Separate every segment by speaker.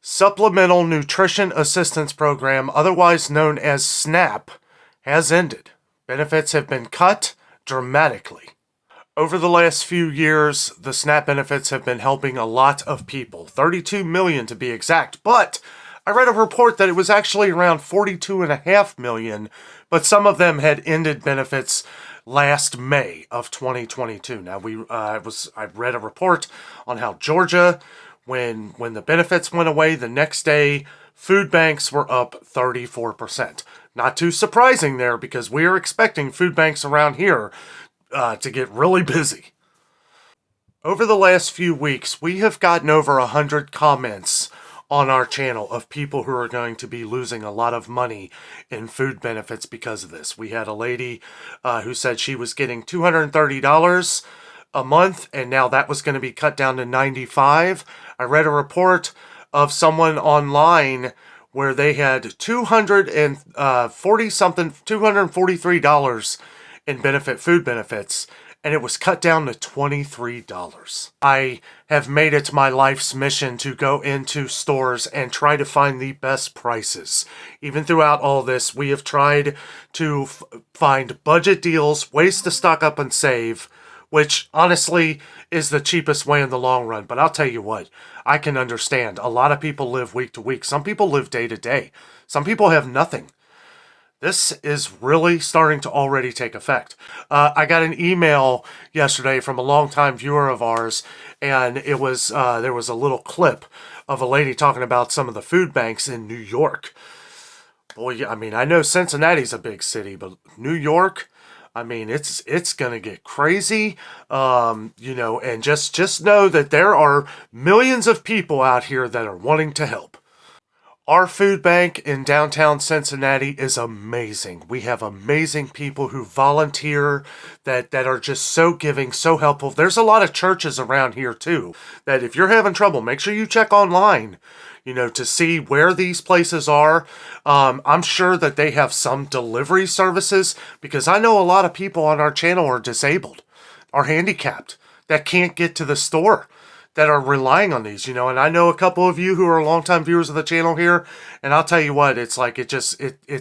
Speaker 1: Supplemental Nutrition Assistance Program, otherwise known as SNAP, has ended. Benefits have been cut dramatically. Over the last few years, the SNAP benefits have been helping a lot of people, 32 million to be exact, but I read a report that it was actually around 42.5 million, but some of them had ended benefits last May of 2022. Now, I read a report on how Georgia, when the benefits went away the next day, food banks were up 34%. Not too surprising there, because we are expecting food banks around here to get really busy. Over the last few weeks, we have gotten over 100 comments on our channel of people who are going to be losing a lot of money in food benefits because of this. We had a lady who said she was getting $230 a month, and now that was going to be cut down to $95. I read a report of someone online where they had $243 in food benefits, and it was cut down to $23. I have made it my life's mission to go into stores and try to find the best prices. Even throughout all this, we have tried to find budget deals, ways to stock up and save, which honestly is the cheapest way in the long run. But I'll tell you what, I can understand. A lot of people live week to week. Some people live day to day. Some people have nothing. This is really starting to already take effect. I got an email yesterday from a longtime viewer of ours, and it was there was a little clip of a lady talking about some of the food banks in New York. Boy, I mean, I know Cincinnati's a big city, but New York, I mean, it's gonna get crazy, and just know that there are millions of people out here that are wanting to help. Our food bank in downtown Cincinnati is amazing. We have amazing people who volunteer that are just so giving, so helpful. There's a lot of churches around here too, that if you're having trouble, make sure you check online, to see where these places are. I'm sure that they have some delivery services, because I know a lot of people on our channel are disabled, are handicapped, that can't get to the store, that are relying on these, and I know a couple of you who are longtime viewers of the channel here, and I'll tell you what, it's like, it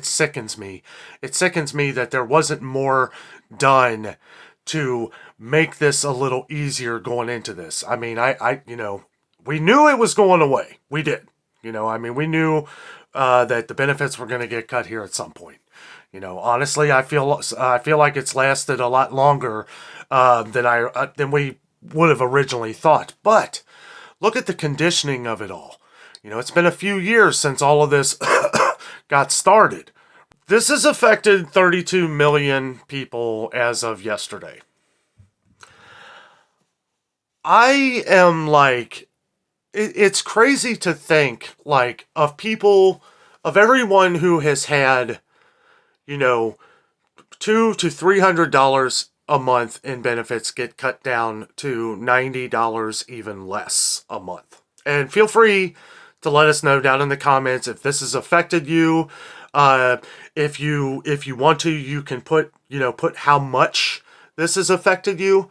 Speaker 1: sickens me. It sickens me that there wasn't more done to make this a little easier going into this. I mean, we knew it was going away. We did. We knew that the benefits were going to get cut here at some point. Honestly, I feel like it's lasted a lot longer than we would have originally thought. But look at the conditioning of it all. It's been a few years since all of this got started. This has affected 32 million people as of yesterday. I am like, it's crazy to think, like, of people, of everyone who has had, $200 to $300 a month in benefits get cut down to $90, even less a month. And feel free to let us know down in the comments if this has affected you. If you want to, you can put how much this has affected you.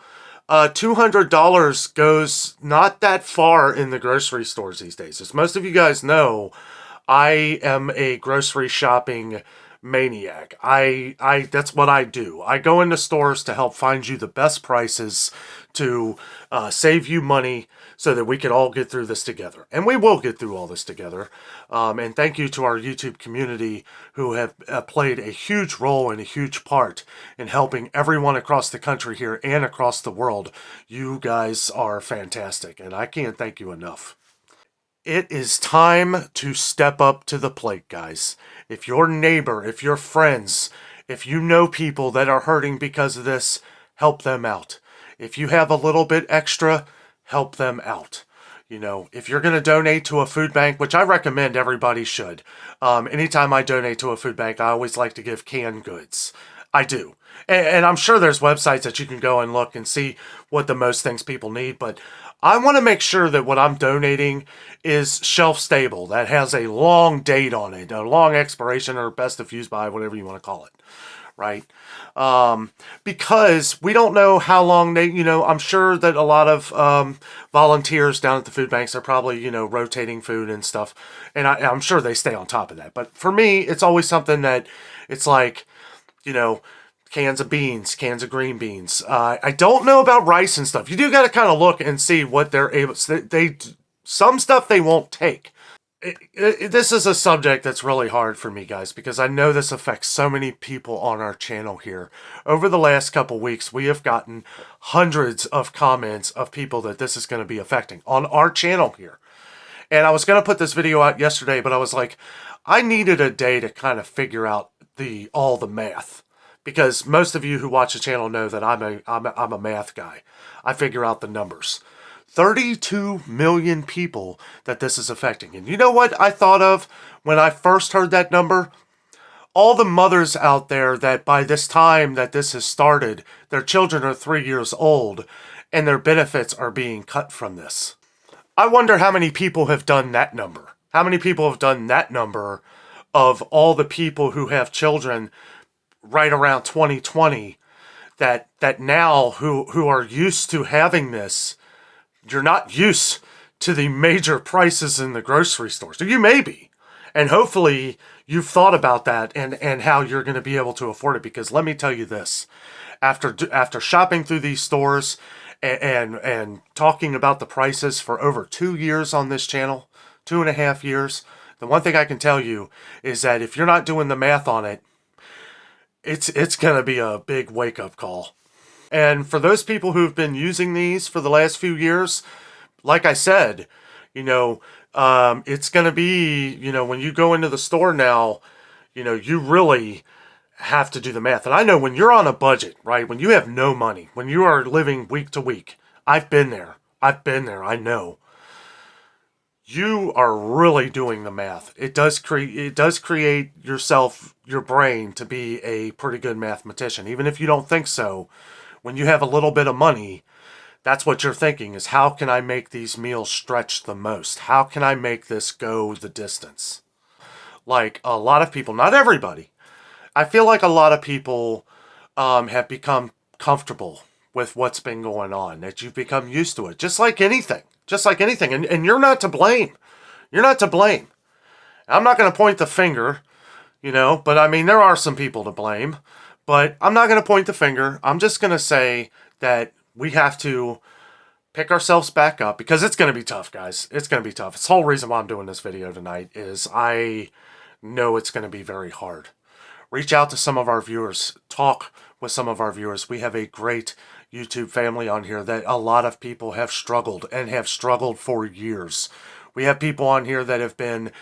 Speaker 1: $200 goes not that far in the grocery stores these days. As most of you guys know, I am a grocery shopping maniac. That's what I do. I go into stores to help find you the best prices, to save you money, so that we can all get through this together. And we will get through all this together. And thank you to our YouTube community, who have played a huge role and a huge part in helping everyone across the country here and across the world. You guys are fantastic, and I can't thank you enough. It is time to step up to the plate, guys. If your neighbor, if your friends, if you know people that are hurting because of this, help them out. If you have a little bit extra, help them out. If you're going to donate to a food bank, which I recommend everybody should. Anytime I donate to a food bank, I always like to give canned goods. I do. And I'm sure there's websites that you can go and look and see what the most things people need, but I want to make sure that what I'm donating is shelf stable, that has a long date on it, a long expiration, or best if used by, whatever you want to call it, right? Because we don't know how long they, I'm sure that a lot of volunteers down at the food banks are probably, rotating food and stuff. And I'm sure they stay on top of that. But for me, it's always something that it's like, you know, cans of beans, cans of green beans. I don't know about rice and stuff. You do got to kind of look and see what they're able to, some stuff they won't take. This is a subject that's really hard for me, guys, because I know this affects so many people on our channel here. Over the last couple weeks, we have gotten hundreds of comments of people that this is going to be affecting on our channel here. And I was going to put this video out yesterday, but I was like, I needed a day to kind of figure out all the math. Because most of you who watch the channel know that I'm a math guy. I figure out the numbers. 32 million people that this is affecting. And you know what I thought of when I first heard that number? All the mothers out there that by this time that this has started, their children are 3 years old and their benefits are being cut from this. I wonder how many people have done that number. How many people have done that number of all the people who have children right around 2020 that now who are used to having this. You're not used to the major prices in the grocery stores. You may be. And hopefully you've thought about that and how you're going to be able to afford it. Because let me tell you this, after shopping through these stores and talking about the prices for over 2 years on this channel, 2.5 years, the one thing I can tell you is that if you're not doing the math on it, it's going to be a big wake-up call. And for those people who've been using these for the last few years, like I said, it's going to be, when you go into the store now, you really have to do the math. And I know when you're on a budget, right, when you have no money, when you are living week to week, I've been there, I know. You are really doing the math. It does create your brain to be a pretty good mathematician. Even if you don't think so, when you have a little bit of money, that's what you're thinking is, how can I make these meals stretch the most? How can I make this go the distance? Like a lot of people, not everybody. I feel like a lot of people have become comfortable with what's been going on, that you've become used to it, just like anything. And you're not to blame. You're not to blame. I'm not going to point the finger, but I mean, there are some people to blame. But I'm not going to point the finger. I'm just going to say that we have to pick ourselves back up, because it's going to be tough, guys. It's going to be tough. It's the whole reason why I'm doing this video tonight is I know it's going to be very hard. Reach out to some of our viewers. Talk with some of our viewers. We have a great YouTube family on here that a lot of people have struggled and have struggled for years. We have people on here that have been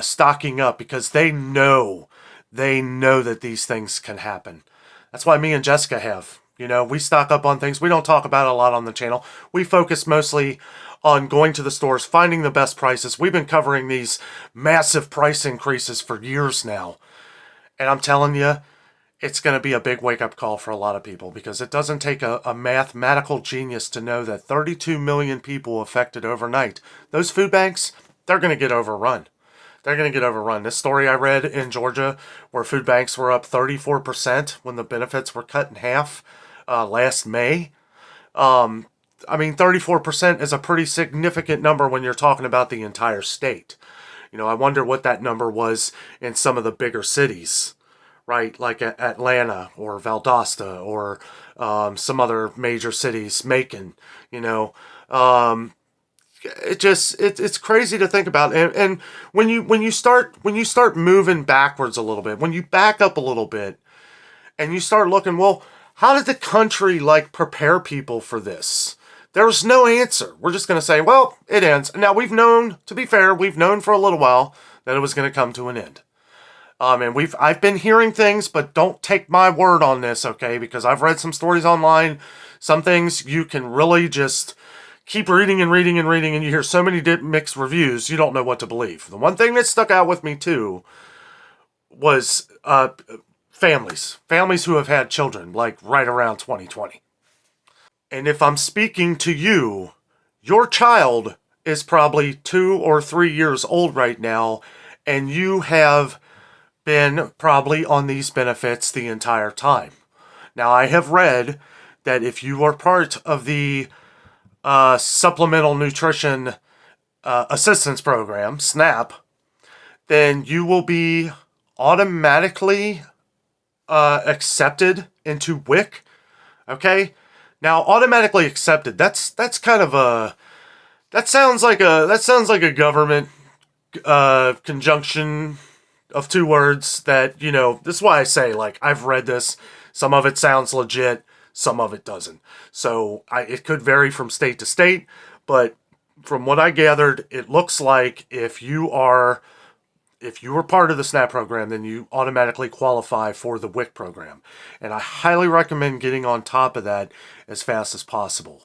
Speaker 1: stocking up because they know that these things can happen. That's why me and Jessica have. We stock up on things. We don't talk about it a lot on the channel. We focus mostly on going to the stores, finding the best prices. We've been covering these massive price increases for years now. And I'm telling you, it's going to be a big wake-up call for a lot of people, because it doesn't take a mathematical genius to know that 32 million people affected overnight. Those food banks, they're going to get overrun. They're going to get overrun. This story I read in Georgia where food banks were up 34% when the benefits were cut in half last May. 34% is a pretty significant number when you're talking about the entire state. I wonder what that number was in some of the bigger cities, right? Like Atlanta or Valdosta or some other major cities, Macon, it's crazy to think about. And when you start moving backwards a little bit, when you back up a little bit and you start looking, well, how did the country prepare people for this? There was no answer. We're just going to say, well, it ends. Now to be fair, we've known for a little while that it was going to come to an end. And I've been hearing things, but don't take my word on this, okay? Because I've read some stories online. Some things you can really just keep reading and reading and reading, and you hear so many mixed reviews, you don't know what to believe. The one thing that stuck out with me too was families who have had children right around 2020. And if I'm speaking to you, your child is probably 2 or 3 years old right now, and you have been probably on these benefits the entire time. Now, I have read that if you are part of the Supplemental Nutrition Assistance Program, SNAP, then you will be automatically accepted into WIC. Okay? Now, automatically accepted, that's kind of a that sounds like a government conjunction of two words that, this is why I say, like, I've read this. Some of it sounds legit, some of it doesn't. So it could vary from state to state, but from what I gathered, it looks like if you were part of the SNAP program, then you automatically qualify for the WIC program. And I highly recommend getting on top of that as fast as possible.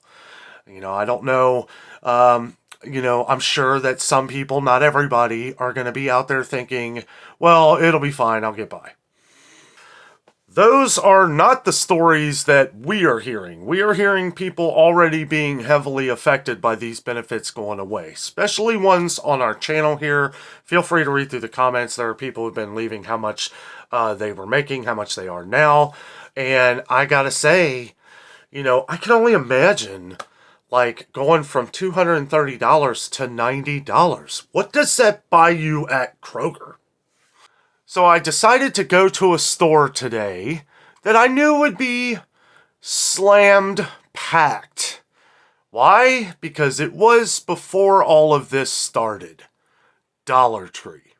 Speaker 1: I don't know. I'm sure that some people, not everybody, are going to be out there thinking, well, it'll be fine, I'll get by. Those are not the stories that we are hearing. We are hearing people already being heavily affected by these benefits going away, especially ones on our channel here. Feel free to read through the comments. There are people who've been leaving how much they were making, how much they are now. And I gotta say, I can only imagine like going from $230 to $90. What does that buy you at Kroger? So I decided to go to a store today that I knew would be slammed packed. Why? Because it was before all of this started. Dollar Tree.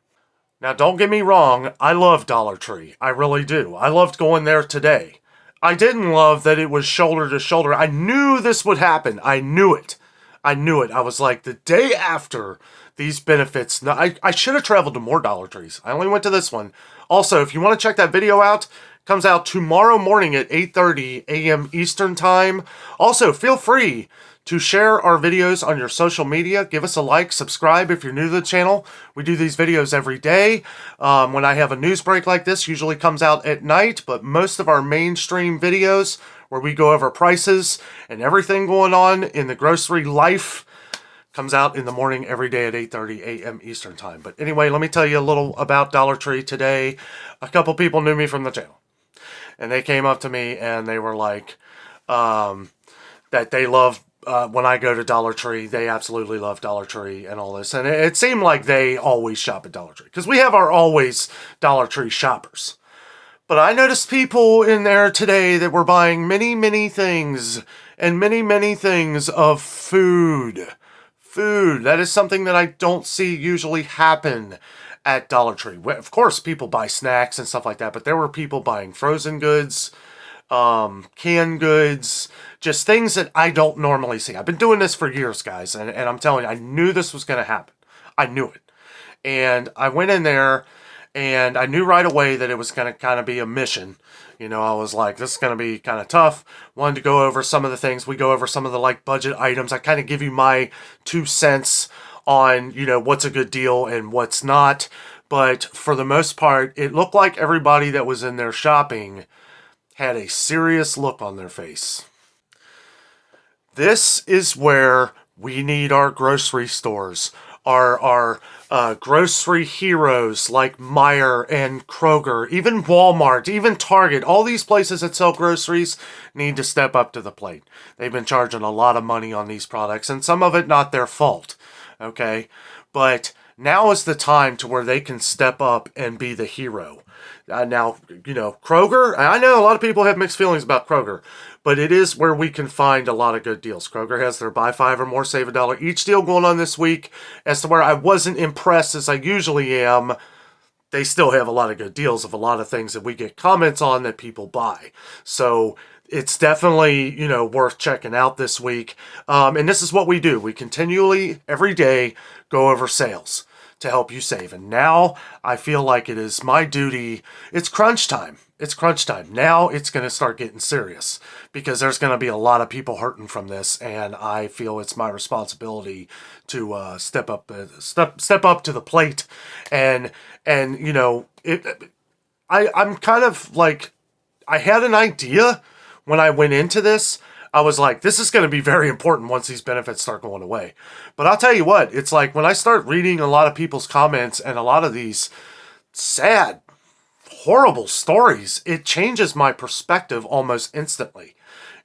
Speaker 1: Now, don't get me wrong, I love Dollar Tree. I really do. I loved going there today. I didn't love that it was shoulder to shoulder. I knew this would happen. I knew it. I was like, the day after these benefits. No, I should have traveled to more Dollar Trees. I only went to this one. Also, if you want to check that video out, it comes out tomorrow morning at 8:30 a.m. Eastern Time. Also, feel free to share our videos on your social media. Give us a like, subscribe if you're new to the channel. We do these videos every day. When I have a news break like this, usually comes out at night, but most of our mainstream videos where we go over prices and everything going on in the grocery life comes out in the morning every day at 8:30 a.m. Eastern Time. But anyway, let me tell you a little about Dollar Tree today. A couple people knew me from the channel. And they came up to me and they were like, that they love, when I go to Dollar Tree, they absolutely love Dollar Tree and all this. And it seemed like they always shop at Dollar Tree. Because we have our always Dollar Tree shoppers. But I noticed people in there today that were buying many, many things. And many, many things of food. That is something that I don't see usually happen at Dollar Tree. Of course, people buy snacks and stuff like that, but there were people buying frozen goods, canned goods, just things that I don't normally see. I've been doing this for years, guys, and I'm telling you, I knew this was going to happen. I knew it. And I went in there, and I knew right away that it was going to kind of be a mission. I was like, this is going to be kind of tough. Wanted to go over some of the things. We go over some of the like budget items. I kind of give you my 2 cents on, what's a good deal and what's not. But for the most part, it looked like everybody that was in there shopping had a serious look on their face. This is where we need our grocery stores, our grocery heroes like Meijer and Kroger, even Walmart, even Target. All these places that sell groceries need to step up to the plate. They've been charging a lot of money on these products, and some of it not their fault, okay? But now is the time to where they can step up and be the hero. Now, Kroger, I know a lot of people have mixed feelings about Kroger, but it is where we can find a lot of good deals. Kroger has their buy 5 or more, save $1 each deal going on this week. As to where I wasn't impressed as I usually am, they still have a lot of good deals of a lot of things that we get comments on that people buy. So it's definitely, worth checking out this week. And this is what we do. We continually, every day, go over sales to help you save. And now I feel like it is my duty. It's crunch time. Now it's going to start getting serious because there's going to be a lot of people hurting from this, and I feel it's my responsibility to step up to the plate. And I'm kind of like, I had an idea when I went into this. I was like, this is going to be very important once these benefits start going away. But I'll tell you what, it's like when I start reading a lot of people's comments and a lot of these sad horrible stories, it changes my perspective almost instantly.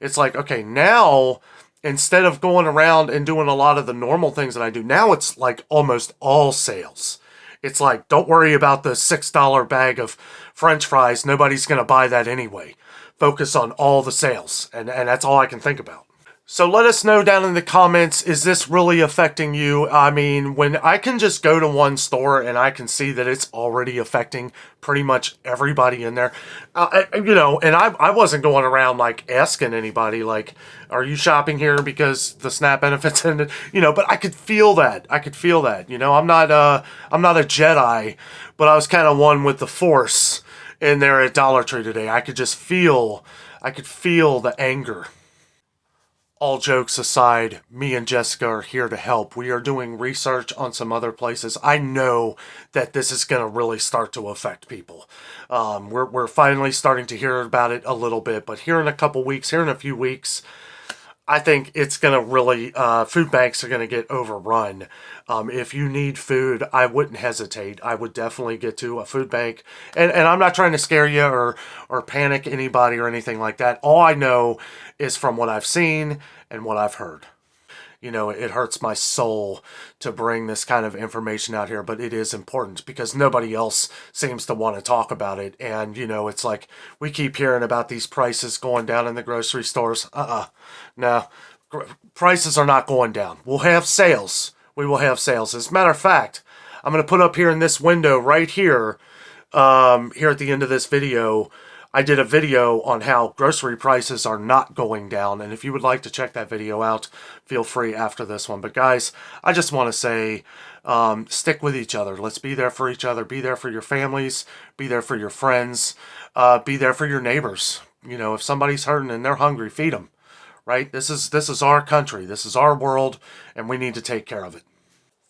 Speaker 1: It's like, okay, now instead of going around and doing a lot of the normal things that I do, now it's like almost all sales. It's like, don't worry about the $6 bag of French fries. Nobody's going to buy that anyway. Focus on all the sales. And that's all I can think about. So let us know down in the comments, is this really affecting you? I mean, when I can just go to one store and I can see that it's already affecting pretty much everybody in there, and I wasn't going around like asking anybody, like, are you shopping here because the SNAP benefits ended? But I could feel that. I'm not a Jedi, but I was kind of one with the Force in there at Dollar Tree today. I could feel the anger. All jokes aside, me and Jessica are here to help. We are doing research on some other places. I know that this is going to really start to affect people. We're finally starting to hear about it a little bit, but here in a few weeks, I think it's going to really, food banks are going to get overrun. If you need food, I wouldn't hesitate. I would definitely get to a food bank. And I'm not trying to scare you or panic anybody or anything like that. All I know is from what I've seen and what I've heard. It hurts my soul to bring this kind of information out here, but it is important because nobody else seems to want to talk about it. And, it's like we keep hearing about these prices going down in the grocery stores. No, prices are not going down. We'll have sales. We will have sales. As a matter of fact, I'm going to put up here in this window right here, here at the end of this video, I did a video on how grocery prices are not going down. And if you would like to check that video out, feel free after this one. But guys, I just want to say, stick with each other. Let's be there for each other. Be there for your families. Be there for your friends. Be there for your neighbors. If somebody's hurting and they're hungry, feed them. Right? This is our country. This is our world, and we need to take care of it.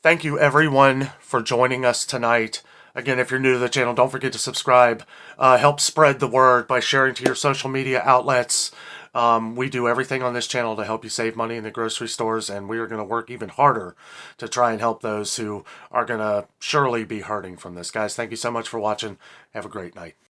Speaker 1: Thank you, everyone, for joining us tonight. Again, if you're new to the channel, don't forget to subscribe. Help spread the word by sharing to your social media outlets. We do everything on this channel to help you save money in the grocery stores, and we are going to work even harder to try and help those who are going to surely be hurting from this. Guys, thank you so much for watching. Have a great night.